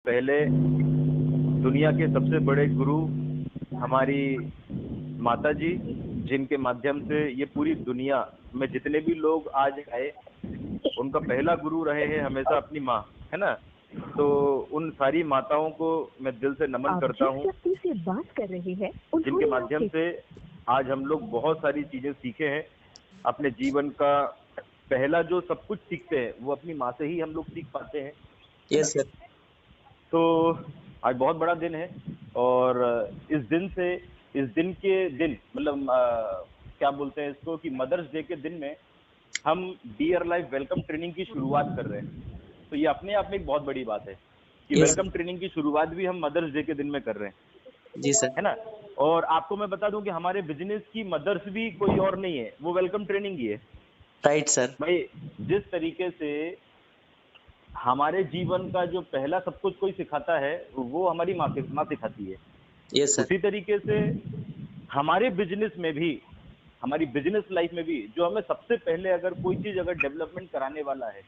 पहले दुनिया के सबसे बड़े गुरु हमारी माता जी, जिनके माध्यम से ये पूरी दुनिया में जितने भी लोग आज आए, उनका पहला गुरु रहे हैं हमेशा अपनी माँ, है ना। तो उन सारी माताओं को मैं दिल से नमन करता हूँ, व्यक्ति से बात कर रहे हैं जिनके माध्यम से आज हम लोग बहुत सारी चीजें सीखे हैं। अपने जीवन का पहला जो सब कुछ सीखते हैं वो अपनी माँ से ही हम लोग सीख पाते हैं। Yes sir. तो आज बहुत बड़ा दिन है और इस दिन के दिन मतलब क्या बोलते हैं इसको कि मदर्स डे के दिन में हम डियर लाइफ वेलकम ट्रेनिंग की शुरुआत कर रहे हैं। तो ये अपने आप में एक बहुत बड़ी बात है कि वेलकम ट्रेनिंग की शुरुआत भी हम मदर्स डे के दिन में कर रहे हैं। जी सर। है ना। और आपको मैं बता दूं कि हमारे बिजनेस की मदर्स भी कोई और नहीं है, वो वेलकम ट्रेनिंग ही है। Right sir. भाई जिस तरीके से हमारे जीवन का जो पहला सब कुछ कोई सिखाता है वो हमारी माँ सिखाती है। Yes sir. उसी तरीके से हमारे बिजनेस में भी, हमारी बिजनेस लाइफ में भी जो हमें सबसे पहले अगर कोई चीज अगर डेवलपमेंट कराने वाला है,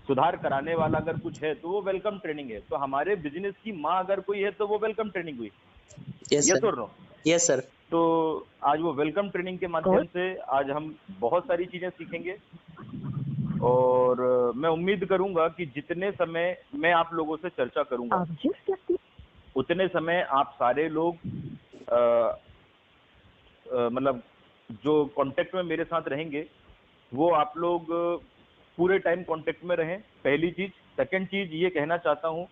सुधार कराने वाला अगर कुछ है तो वो वेलकम ट्रेनिंग है। तो हमारे बिजनेस की माँ अगर कोई है तो वो वेलकम ट्रेनिंग हुई। यस यस और नो? Yes sir. तो आज वो वेलकम ट्रेनिंग के माध्यम से आज हम बहुत सारी चीजें सीखेंगे और मैं उम्मीद करूंगा कि जितने समय मैं आप लोगों से चर्चा करूंगा उतने समय आप सारे लोग मतलब जो कांटेक्ट में मेरे साथ रहेंगे वो आप लोग पूरे टाइम कांटेक्ट में रहें, पहली चीज। सेकंड चीज ये कहना चाहता हूं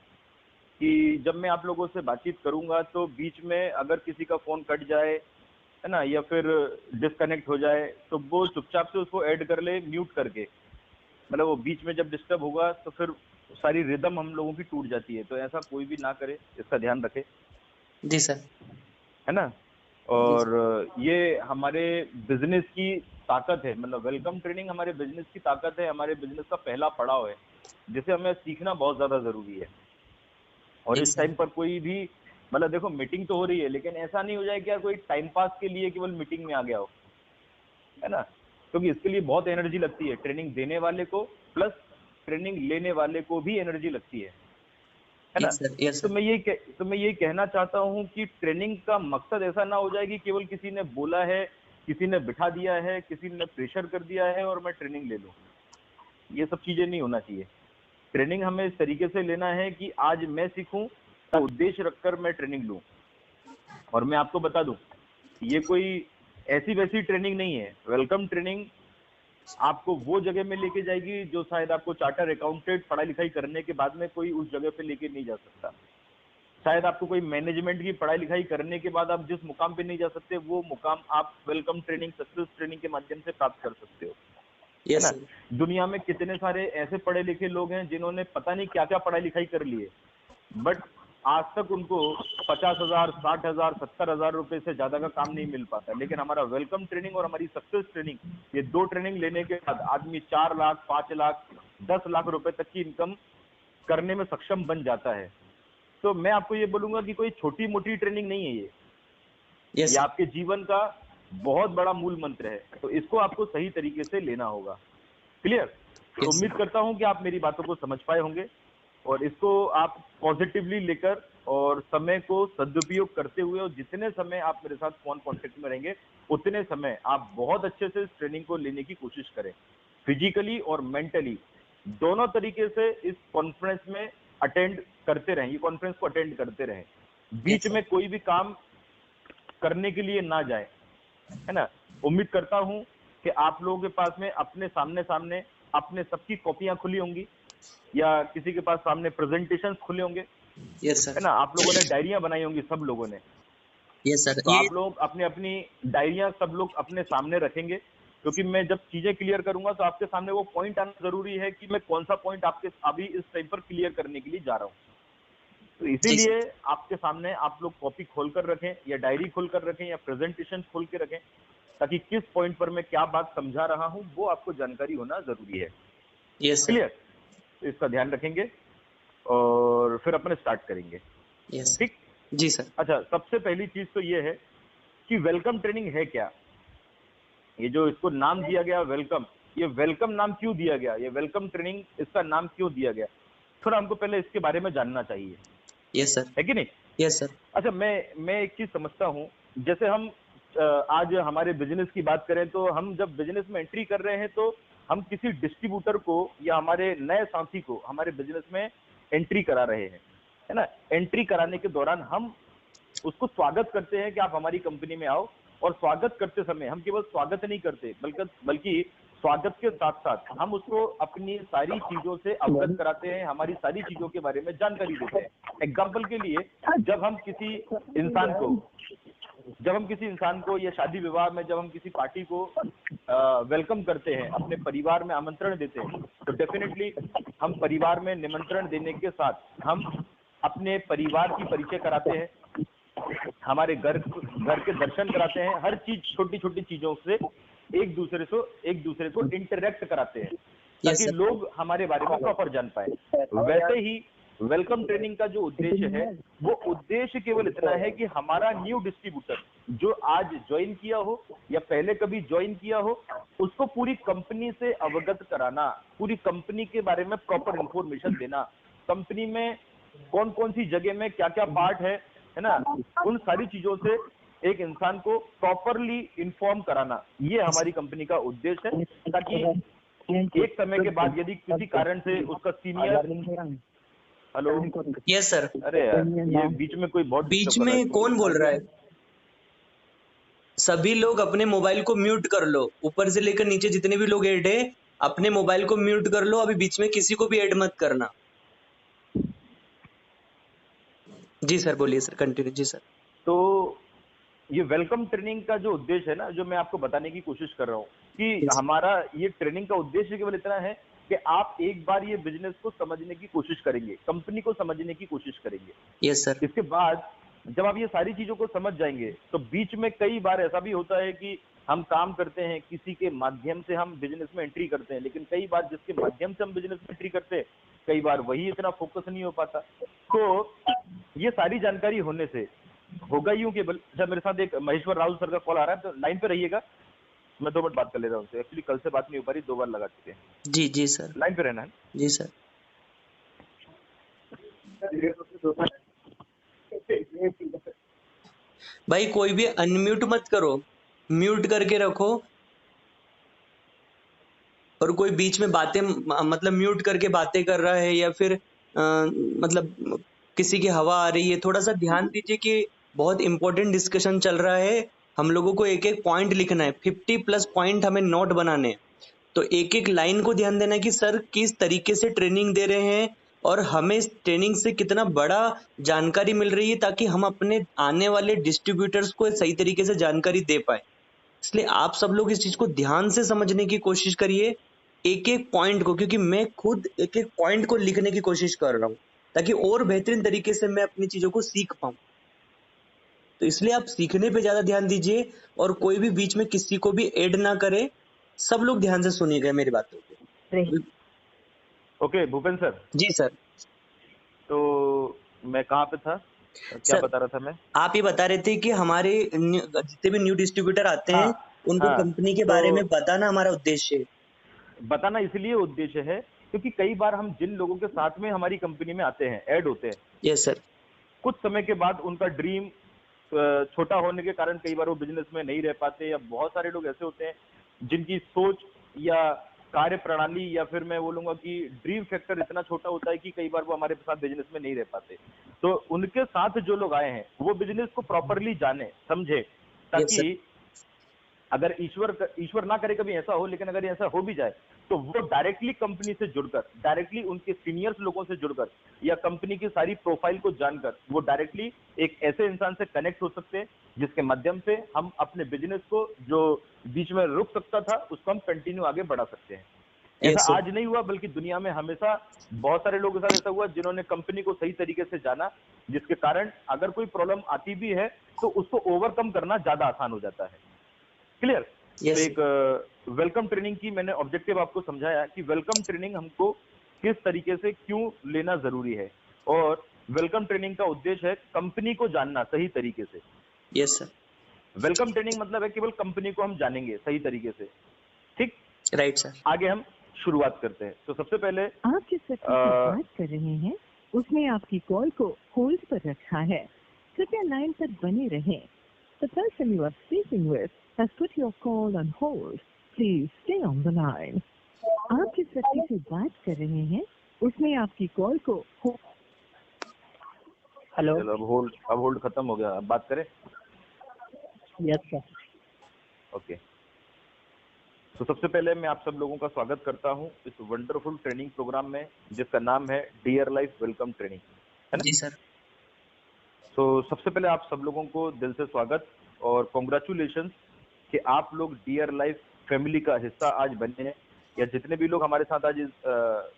कि जब मैं आप लोगों से बातचीत करूंगा तो बीच में अगर किसी का फोन कट जाए, है ना, या फिर डिस्कनेक्ट हो जाए तो वो चुपचाप से उसको ऐड कर ले म्यूट करके। मतलब वो बीच में जब डिस्टर्ब होगा तो फिर सारी रिदम हम लोगों की टूट जाती है। तो ऐसा कोई भी ना करे, इसका ध्यान रखे। जी सर। है ना। और ये हमारे बिजनेस की ताकत है, मतलब वेलकम ट्रेनिंग हमारे बिजनेस की ताकत है, हमारे बिजनेस का पहला पड़ाव है जिसे हमें सीखना बहुत ज्यादा जरूरी है। और इस टाइम पर कोई भी मतलब देखो मीटिंग तो हो रही है लेकिन ऐसा नहीं हो जाए कि यार कोई टाइम पास के लिए केवल मीटिंग में आ गया हो, है ना। क्योंकि इसके लिए बहुत एनर्जी लगती है, ट्रेनिंग देने वाले को प्लस ट्रेनिंग लेने वाले को भी एनर्जी लगती है ना। तो मैं ये कहना चाहता हूं कि ट्रेनिंग का मकसद ऐसा ना हो जाए कि केवल किसी ने बोला है, किसी ने बिठा दिया है, किसी ने प्रेशर कर दिया है और मैं ट्रेनिंग ले लूं। ये सब चीजें नहीं होना चाहिए। ट्रेनिंग हमें इस तरीके से लेना है कि आज मैं सीखूं तो उद्देश्य रखकर मैं ट्रेनिंग लूं। और मैं आपको बता दूं ये कोई ऐसी वैसी ट्रेनिंग नहीं है। वेलकम ट्रेनिंग आपको वो जगह में लेके जाएगी जो शायद आपको चार्टर अकाउंटेंट पढ़ाई लिखाई करने के बाद में कोई उस जगह पे लेके नहीं जा सकता। शायद आपको कोई मैनेजमेंट की पढ़ाई लिखाई करने के बाद आप जिस मुकाम पे नहीं जा सकते वो मुकाम आप वेलकम ट्रेनिंग, सक्सेस ट्रेनिंग के माध्यम से प्राप्त कर सकते हो। है ना। दुनिया में कितने सारे ऐसे पढ़े लिखे लोग हैं जिन्होंने पता नहीं क्या क्या पढ़ाई लिखाई कर ली है, बट आज तक उनको 50,000, 60,000, 70,000 रुपए से ज्यादा का काम नहीं मिल पाता। लेकिन हमारा वेलकम ट्रेनिंग और हमारी सक्सेस ट्रेनिंग, ये दो ट्रेनिंग लेने के बाद आदमी 4 लाख, 5 लाख, 10 लाख रुपए तक की इनकम करने में सक्षम बन जाता है। तो मैं आपको ये बोलूंगा कि कोई छोटी मोटी ट्रेनिंग नहीं है ये आपके जीवन का बहुत बड़ा मूल मंत्र है। तो इसको आपको सही तरीके से लेना होगा। क्लियर? तो उम्मीद करता हूं कि आप मेरी बातों को समझ पाए होंगे और इसको आप पॉजिटिवली लेकर और समय को सदुपयोग करते हुए, और जितने समय आप मेरे साथ फोन कांटेक्ट में रहेंगे उतने समय आप बहुत अच्छे से इस ट्रेनिंग को लेने की कोशिश करें, फिजिकली और मेंटली दोनों तरीके से इस कॉन्फ्रेंस में अटेंड करते रहें, ये कॉन्फ्रेंस को अटेंड करते रहें। बीच में कोई भी काम करने के लिए ना जाए, है ना। उम्मीद करता हूं कि आप लोगों के पास में अपने सामने अपने सबकी कॉपियां खुली होंगी या किसी के पास सामने प्रेजेंटेशंस खुले होंगे। Yes sir. है ना। आप लोगों ने डायरियां बनाई होंगी, सब लोगों ने। Yes sir. तो आप लोग अपने अपनी डायरियां सब लोग अपने सामने रखेंगे, क्योंकि मैं जब चीजें क्लियर करूंगा तो आपके सामने वो पॉइंट आना जरूरी है कि मैं कौन सा पॉइंट आपके अभी इस टाइम पर क्लियर करने के लिए जा रहा हूँ। तो इसीलिए आपके सामने आप लोग कॉपी खोलकर रखें या डायरी खोलकर रखें या प्रेजेंटेशन खोल के रखें, ताकि किस पॉइंट पर मैं क्या बात समझा रहा हूं वो आपको जानकारी होना जरूरी है। क्लियर? तो इसका ध्यान रखेंगे और फिर अपने स्टार्ट करेंगे। ठीक? जी सर। अच्छा, सबसे पहली चीज तो ये है कि वेलकम ट्रेनिंग है क्या। ये जो इसको नाम दिया गया वेलकम, ये वेलकम नाम क्यों दिया गया, ये वेलकम ट्रेनिंग इसका नाम क्यों दिया गया, थोड़ा हमको पहले इसके बारे में जानना चाहिए। Yes sir. है कि नहीं? Yes sir. अच्छा, मैं एक चीज समझता हूँ, जैसे हम आज हमारे बिजनेस की बात करें तो हम जब बिजनेस में एंट्री कर रहे हैं तो हम किसी डिस्ट्रीब्यूटर को या हमारे नए साथी को हमारे बिजनेस में एंट्री करा रहे हैं, है ना? एंट्री कराने के दौरान हम उसको स्वागत करते हैं कि आप हमारी कंपनी में आओ, और स्वागत करते समय हम केवल स्वागत नहीं करते बल्कि स्वागत के साथ साथ हम उसको अपनी सारी चीजों से अवगत कराते हैं, हमारी सारी चीजों के बारे में जानकारी देते हैं। एग्जाम्पल के लिए, जब हम किसी इंसान को या शादी विवाह में जब हम किसी पार्टी को वेलकम करते हैं, अपने परिवार में आमंत्रण देते हैं, तो डेफिनेटली हम परिवार में निमंत्रण देने के साथ हम अपने परिवार की परिचय कराते हैं, हमारे घर के दर्शन कराते हैं, हर चीज छोटी छोटी चीजों से एक दूसरे को इंटरेक्ट कराते हैं ताकि लोग हमारे बारे में प्रॉपर जान पाए। वैसे ही वेलकम ट्रेनिंग का जो उद्देश्य है, वो उद्देश्य केवल इतना है कि हमारा न्यू डिस्ट्रीब्यूटर जो आज ज्वाइन किया हो या पहले कभी ज्वाइन किया हो, उसको पूरी कंपनी से अवगत कराना, पूरी कंपनी के बारे में प्रॉपर इंफॉर्मेशन देना, कंपनी में कौन कौन सी जगह में क्या क्या पार्ट है ना, उन सारी चीजों से एक इंसान को प्रॉपरली इन्फॉर्म कराना, ये हमारी कंपनी का उद्देश्य है, ताकि एक समय के बाद यदि किसी कारण से उसका सीनियर। हेलो। Yes sir. अरे यार, ये बीच में कोई बहुत बीच में कौन बोल रहा है? सभी लोग अपने मोबाइल को म्यूट कर लो, ऊपर से लेकर नीचे जितने भी लोग ऐड है अपने मोबाइल को म्यूट कर लो, अभी बीच में किसी को भी ऐड मत करना। जी सर, बोलिए सर, कंटिन्यू। जी सर। तो ये वेलकम ट्रेनिंग का जो उद्देश्य है ना, जो मैं आपको बताने की कोशिश कर रहा हूँ कि हमारा ये ट्रेनिंग का उद्देश्य केवल इतना है कि आप एक बार ये बिजनेस को समझने की कोशिश करेंगे, कंपनी को समझने की कोशिश करेंगे। Yes sir. इसके बाद जब आप ये सारी चीजों को समझ जाएंगे तो बीच में कई बार ऐसा भी होता है कि हम काम करते हैं, किसी के माध्यम से हम बिजनेस में एंट्री करते हैं, लेकिन कई बार जिसके माध्यम से हम बिजनेस में एंट्री करते हैं, कई बार वही इतना फोकस नहीं हो पाता। तो ये सारी जानकारी होने से होगा यूं केवल। जब मेरे साथ एक महेश्वर राहुल सर का कॉल आ रहा है, तो लाइन पे रहिएगा, मैं 2 मिनट बात कर ले रहा हूँ उनसे। एक्चुअली कल से बात नहीं हो पा रही, 2 बार लगा चुके हैं। जी जी सर। लाइन पे रहना है। जी सर। भाई कोई भी अनम्यूट मत करो, म्यूट करके रखो, और कोई बीच में बातें मतलब म्यूट करके बातें कर रहा है या फिर मतलब किसी की हवा आ रही है, थोड़ा सा ध्यान दीजिए कि बहुत इंपॉर्टेंट डिस्कशन चल रहा है। हम लोगों को एक एक पॉइंट लिखना है, 50+ पॉइंट हमें नोट बनाने हैं। तो एक एक लाइन को ध्यान देना कि सर किस तरीके से ट्रेनिंग दे रहे हैं और हमें इस ट्रेनिंग से कितना बड़ा जानकारी मिल रही है, ताकि हम अपने आने वाले डिस्ट्रीब्यूटर्स को सही तरीके से जानकारी दे पाए। इसलिए आप सब लोग इस चीज को ध्यान से समझने की कोशिश करिए, एक एक पॉइंट को, क्योंकि मैं खुद एक एक पॉइंट को लिखने की कोशिश कर रहा हूँ ताकि और बेहतरीन तरीके से मैं अपनी चीजों को सीख पाऊं। तो इसलिए आप सीखने पे ज्यादा ध्यान दीजिए और कोई भी बीच में किसी को भी ऐड ना करे। सब लोग ध्यान से सुनिएगा मेरी बातों को। Okay Bhupen sir. जी सर। तो मैं कहाँ पे था, क्या बता रहा था मैं? आप ये बता रहे थे कि हमारे जितने भी न्यू डिस्ट्रीब्यूटर आते हैं उनको कंपनी के बारे में बताना हमारा उद्देश्य है। बताना इसलिए उद्देश्य है क्योंकि कई बार हम जिन लोगों के साथ में हमारी कंपनी में आते हैं, ऐड होते हैं, यस सर, कुछ समय के बाद उनका ड्रीम छोटा होने के कारण कई बार वो बिजनेस में नहीं रह पाते, या बहुत सारे लोग ऐसे होते हैं जिनकी सोच या कार्य प्रणाली या फिर मैं बोलूंगा कि ड्रीम फैक्टर इतना छोटा होता है कि कई बार वो हमारे साथ बिजनेस में नहीं रह पाते। तो उनके साथ जो लोग आए हैं वो बिजनेस को प्रॉपरली जाने समझे, ताकि अगर ईश्वर ना करे कभी ऐसा हो, लेकिन अगर ऐसा हो भी जाए तो वो डायरेक्टली कंपनी से जुड़कर, डायरेक्टली उनके सीनियर्स लोगों से जुड़कर या कंपनी की सारी प्रोफाइल को जानकर वो डायरेक्टली एक ऐसे इंसान से कनेक्ट हो सकते हैं जिसके माध्यम से हम अपने बिजनेस को जो बीच में रुक सकता था उसको हम कंटिन्यू आगे बढ़ा सकते हैं। ऐसा आज नहीं हुआ, बल्कि दुनिया में हमेशा बहुत सारे लोगों के साथ ऐसा हुआ जिन्होंने कंपनी को सही तरीके से जाना, जिसके कारण अगर कोई प्रॉब्लम आती भी है तो उसको ओवरकम करना ज्यादा आसान हो जाता है। क्लियर? yes. तो एक वेलकम ट्रेनिंग की मैंने ऑब्जेक्टिव आपको समझाया कि वेलकम ट्रेनिंग हमको किस तरीके से क्यों लेना जरूरी है, और वेलकम ट्रेनिंग का उद्देश्य है कंपनी को जानना सही तरीके से। Yes sir. वेलकम ट्रेनिंग मतलब है केवल कंपनी को हम जानेंगे सही तरीके से। ठीक? Right sir. आगे हम शुरुआत करते हैं। तो सबसे पहले आप जिस व्यक्ति से बात कर रहे हैं उसने आपकी कॉल को होल्ड पर रखा है। कृपया लाइन पर बने रहें। The person you are speaking with has put your call on hold. Please stay on the line. आप जिस व्यक्ति से बात कर रहे हैं उसने आपकी कॉल को हेलो। चलो अब होल्ड खत्म हो गया, अब बात करें। Yes sir. ओके, तो सबसे पहले मैं आप सब लोगों का स्वागत करता हूं इस वंडरफुल ट्रेनिंग प्रोग्राम में जिसका नाम है डियर लाइफ वेलकम ट्रेनिंग, है ना जी सर। तो सबसे पहले आप सब लोगों को दिल से स्वागत और कॉन्ग्रेचुलेशन कि आप लोग डियर लाइफ फैमिली का हिस्सा आज बने हैं, या जितने भी लोग हमारे साथ आज इस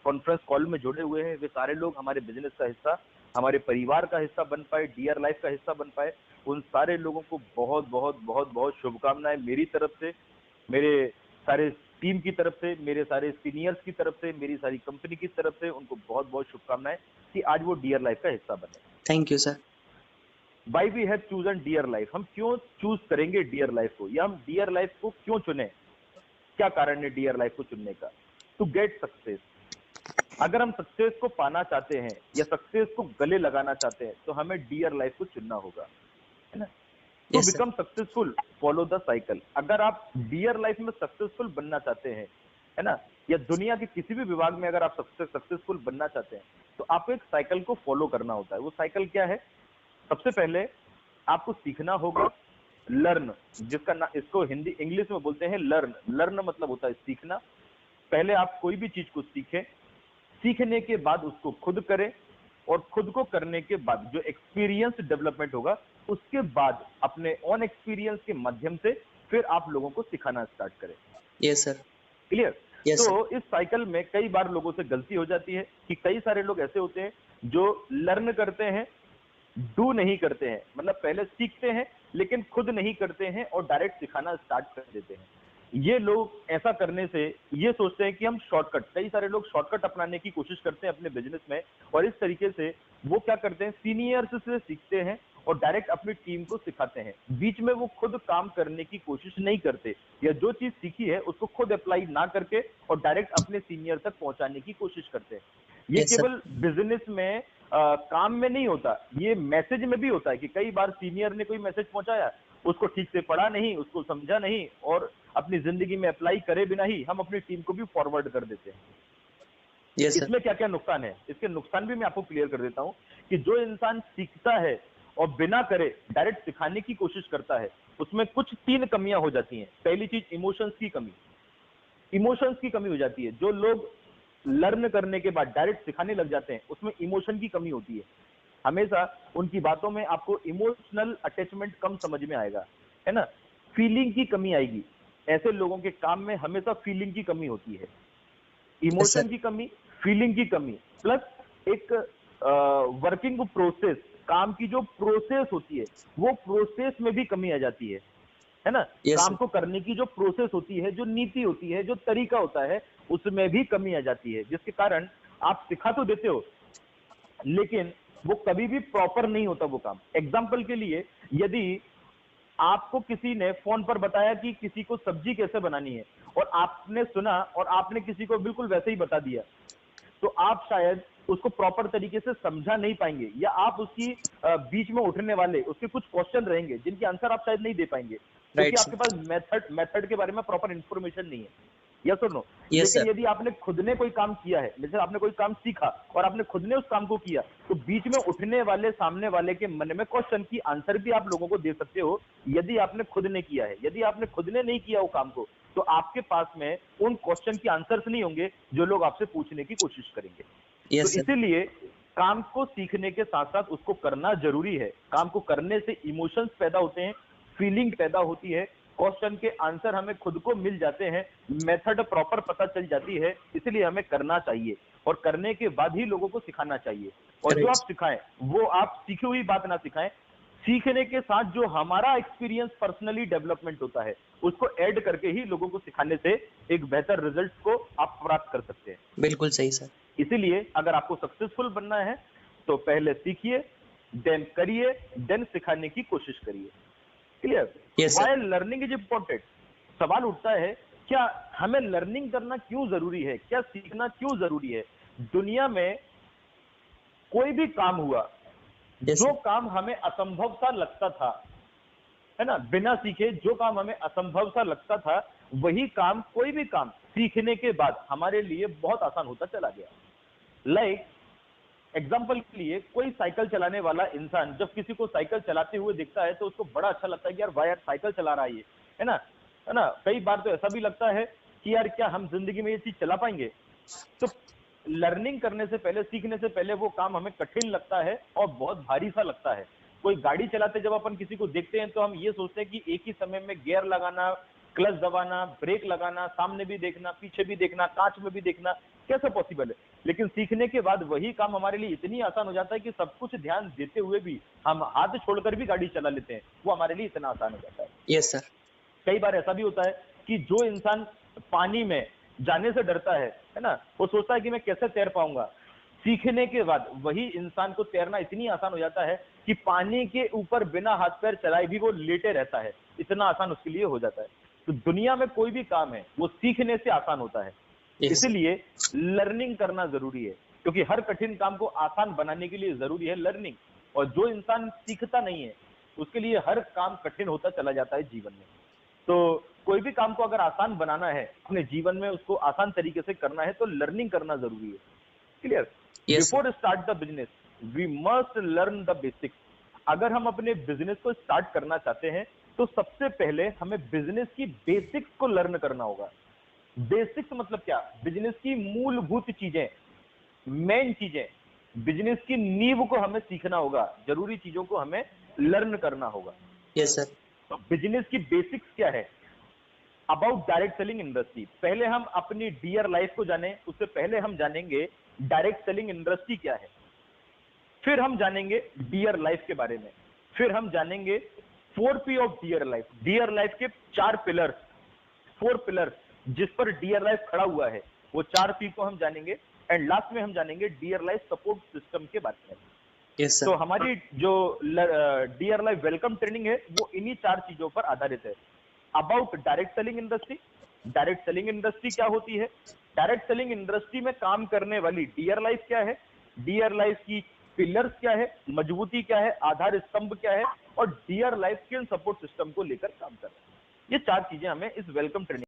कॉन्फ्रेंस कॉल में जुड़े हुए हैं वे सारे लोग हमारे बिजनेस का हिस्सा, हमारे परिवार का हिस्सा बन पाए, डियर लाइफ का हिस्सा बन पाए। उन सारे लोगों को बहुत बहुत बहुत बहुत शुभकामनाएं मेरी तरफ से, मेरे सारे टीम की तरफ से, मेरे सारे सीनियर्स की तरफ से, मेरी सारी कंपनी की तरफ से उनको बहुत बहुत शुभकामनाएं कि आज वो डियर लाइफ का हिस्सा बने। Thank you sir. Why we have chosen dear life, हम क्यों चूज करेंगे डियर लाइफ को, या हम डियर लाइफ को क्यों चुने, क्या कारण है डियर लाइफ को चुनने का? To get success. अगर हम सक्सेस को पाना चाहते हैं या सक्सेस को गले लगाना चाहते हैं तो हमें डियर लाइफ को चुनना होगा, है ना। To yes sir. Become successful follow the cycle. अगर आप डियर लाइफ में सक्सेसफुल बनना चाहते हैं, है ना, या दुनिया के किसी भी विभाग में अगर आप सक्सेसफुल बनना चाहते हैं तो आपको एक साइकिल को फॉलो करना होता है। वो साइकिल क्या है? सबसे पहले आपको सीखना होगा, लर्न, जिसका ना इसको हिंदी इंग्लिश में बोलते हैं लर्न। लर्न मतलब होता है सीखना। पहले आप कोई भी चीज को सीखें, सीखने के बाद उसको खुद करें, और खुद को करने के बाद जो एक्सपीरियंस डेवलपमेंट होगा उसके बाद अपने ऑन एक्सपीरियंस के माध्यम से फिर आप लोगों को सिखाना स्टार्ट करें। Yes sir. क्लियर? यस तो इस साइकिल में कई बार लोगों से गलती हो जाती है कि कई सारे लोग ऐसे होते हैं जो लर्न करते हैं, डू नहीं करते हैं, मतलब पहले सीखते हैं लेकिन खुद नहीं करते हैं और डायरेक्ट सिखाना स्टार्ट कर देते हैं। ये लोग ऐसा करने से ये सोचते हैं कि हम शॉर्टकट, कई सारे लोग शॉर्टकट अपनाने की कोशिश करते हैं अपने बिजनेस में, और इस तरीके से वो क्या करते हैं, सीनियर्स से सीखते हैं और डायरेक्ट अपनी टीम को सिखाते हैं। बीच में वो खुद काम करने की कोशिश नहीं करते, या जो चीज सीखी है उसको खुद अप्लाई ना करके और डायरेक्ट अपने सीनियर तक पहुंचाने की कोशिश करते हैं। ये यस सर। केवल बिजनेस में काम में नहीं होता, ये मैसेज में भी होता है कि कई बार सीनियर ने कोई मैसेज पहुंचाया, उसको ठीक से पढ़ा नहीं, उसको समझा नहीं, और अपनी जिंदगी में अप्लाई करे बिना ही हम अपनी टीम को भी फॉरवर्ड कर देते हैं। Yes sir. इसमें क्या क्या नुकसान है, इसके नुकसान भी मैं आपको क्लियर कर देता हूं कि जो इंसान सीखता है और बिना करे डायरेक्ट सिखाने की कोशिश करता है उसमें कुछ 3 कमियां हो जाती हैं। पहली चीज, इमोशंस की कमी। इमोशंस की कमी हो जाती है। जो लोग लर्न करने के बाद डायरेक्ट सिखाने लग जाते हैं उसमें इमोशन की कमी होती है। हमेशा उनकी बातों में आपको इमोशनल अटैचमेंट कम समझ में आएगा, है ना। फीलिंग की कमी आएगी। ऐसे लोगों के काम में हमेशा फीलिंग की कमी होती है। इमोशन की कमी, फीलिंग की कमी, प्लस एक वर्किंग प्रोसेस, काम की जो प्रोसेस होती है वो प्रोसेस में भी कमी आ जाती है ना। Yes, काम sir. को करने की जो प्रोसेस होती है, जो नीति होती है, जो तरीका होता है, उसमें भी कमी आ जाती है, जिसके कारण आप सिखा तो देते हो लेकिन वो कभी भी प्रॉपर नहीं होता वो काम। एग्जाम्पल के लिए, यदि आपको किसी ने फोन पर बताया कि किसी को सब्जी कैसे बनानी है और आपने सुना और आपने किसी को बिल्कुल वैसे ही बता दिया, तो आप शायद उसको प्रॉपर तरीके से समझा नहीं पाएंगे, या आप उसकी बीच में उठने वाले उसके कुछ क्वेश्चन रहेंगे जिनके आंसर आप शायद नहीं दे पाएंगे, क्योंकि Right, आपके पास मेथड के बारे में प्रॉपर इंफॉर्मेशन नहीं है। यस और नो? Yes, लेकिन sir. यदि आपने खुद ने कोई काम किया है, जैसे आपने कोई काम सीखा और आपने खुद ने उस काम को किया, तो बीच में उठने वाले सामने वाले के मन में क्वेश्चन की आंसर भी आप लोगों को दे सकते हो, यदि आपने खुद ने किया है। यदि आपने खुद ने नहीं किया वो काम को, तो आपके पास में उन क्वेश्चन की आंसर्स नहीं होंगे जो लोग आपसे पूछने की कोशिश करेंगे। Yes, तो sir. इसीलिए काम को सीखने के साथ साथ उसको करना जरूरी है। काम को करने से इमोशंस पैदा होते हैं, फीलिंग पैदा होती है, क्वेश्चन के आंसर हमें खुद को मिल जाते हैं, मेथड प्रॉपर पता चल जाती है, इसलिए हमें करना चाहिए और करने के बाद ही लोगों को सिखाना चाहिए। और जो Correct. आप सिखाएं वो आप सीखी हुई बात ना सिखाएं, सीखने के साथ जो हमारा एक्सपीरियंस पर्सनली डेवलपमेंट होता है उसको ऐड करके ही लोगों को सिखाने से एक बेहतर रिजल्ट को आप प्राप्त कर सकते हैं। बिल्कुल सही सर। इसीलिए अगर आपको सक्सेसफुल बनना है तो पहले सीखिए, देन करिए, देन सिखाने की कोशिश करिए। Clear? Yes, sir. Why learning is important. सवाल उठता है, क्या हमें लर्निंग करना क्यों जरूरी है, क्या सीखना क्यों जरूरी है? दुनिया में कोई भी काम हुआ, Yes, जो sir. काम हमें असंभव सा लगता था, है ना, बिना सीखे जो काम हमें असंभव सा लगता था, वही काम, कोई भी काम सीखने के बाद हमारे लिए बहुत आसान होता चला गया। लाइक एग्जाम्पल के लिए, कोई साइकिल चलाने वाला इंसान जब किसी को साइकिल चलाते हुए दिखता है तो उसको बड़ा अच्छा लगता है कि यार वाह यार साइकिल चला रहा है ये, है ना, है ना। कई बार तो ऐसा भी लगता है कि यार क्या हम जिंदगी में ये चीज चला पाएंगे। तो लर्निंग करने से पहले, सीखने से पहले वो काम हमें कठिन लगता है और बहुत भारी सा लगता है। कोई गाड़ी चलाते जब अपन किसी को देखते हैं तो हम ये सोचते हैं कि एक ही समय में गियर लगाना, क्लच दबाना, ब्रेक लगाना, सामने भी देखना, पीछे भी देखना, कांच में भी देखना, कैसे पॉसिबल है। लेकिन सीखने के बाद वही काम हमारे लिए इतनी आसान हो जाता है कि सब कुछ ध्यान देते हुए भी हम हाथ छोड़कर भी गाड़ी चला लेते हैं, वो हमारे लिए इतना आसान हो जाता है। Yes, sir. कई बार ऐसा भी होता है कि जो इंसान पानी में जाने से डरता है ना, वो सोचता है कि मैं कैसे तैर पाऊंगा। सीखने के बाद वही इंसान को तैरना इतनी आसान हो जाता है कि पानी के ऊपर बिना हाथ पैर चलाए भी वो लेटे रहता है, इतना आसान उसके लिए हो जाता है। तो दुनिया में कोई भी काम है वो सीखने से आसान होता है। Yes, sir. इसलिए लर्निंग करना जरूरी है, क्योंकि हर कठिन काम को आसान बनाने के लिए जरूरी है लर्निंग। और जो इंसान सीखता नहीं है उसके लिए हर काम कठिन होता चला जाता है जीवन में। तो कोई भी काम को अगर आसान बनाना है, अपने जीवन में उसको आसान तरीके से करना है, तो लर्निंग करना जरूरी है। Clear? Yes, sir. Before start the business we must learn the basics. अगर हम अपने बिजनेस को स्टार्ट करना चाहते हैं तो सबसे पहले हमें बिजनेस की बेसिक्स को लर्न करना होगा। बेसिक्स मतलब क्या? बिजनेस की मूलभूत चीजें, मेन चीजें, बिजनेस की नींव को हमें सीखना होगा, जरूरी चीजों को हमें लर्न करना होगा। Yes, sir. तो बिजनेस की बेसिक्स क्या है? About direct selling industry. पहले हम अपनी डियर लाइफ को जाने, उससे पहले हम जानेंगे डायरेक्ट सेलिंग इंडस्ट्री क्या है। फिर हम जानेंगे डियर लाइफ के बारे में। फिर हम जानेंगे 4P of dear life. Dear life के 4 पिलर्स, 4 पिलर्स जिस पर डियर लाइफ खड़ा हुआ है, वो 4P को हम जानेंगे। एंड लास्ट में हम जानेंगे डियर लाइफ सपोर्ट सिस्टम के बारे में। Yes, तो sir. हमारी जो डियर लाइफ वेलकम ट्रेनिंग है वो इन्हीं 4 चीजों पर आधारित है। About direct selling industry. Direct selling industry क्या होती है? डायरेक्ट सेलिंग इंडस्ट्री में काम करने वाली डियर लाइफ क्या है? डियर लाइफ की पिलर्स क्या है, मजबूती क्या है, आधार स्तंभ क्या है, और डियर लाइफ किन सपोर्ट सिस्टम को लेकर काम कर रहे हैं। ये 4 चीजें हमें इस वेलकम ट्रेनिंग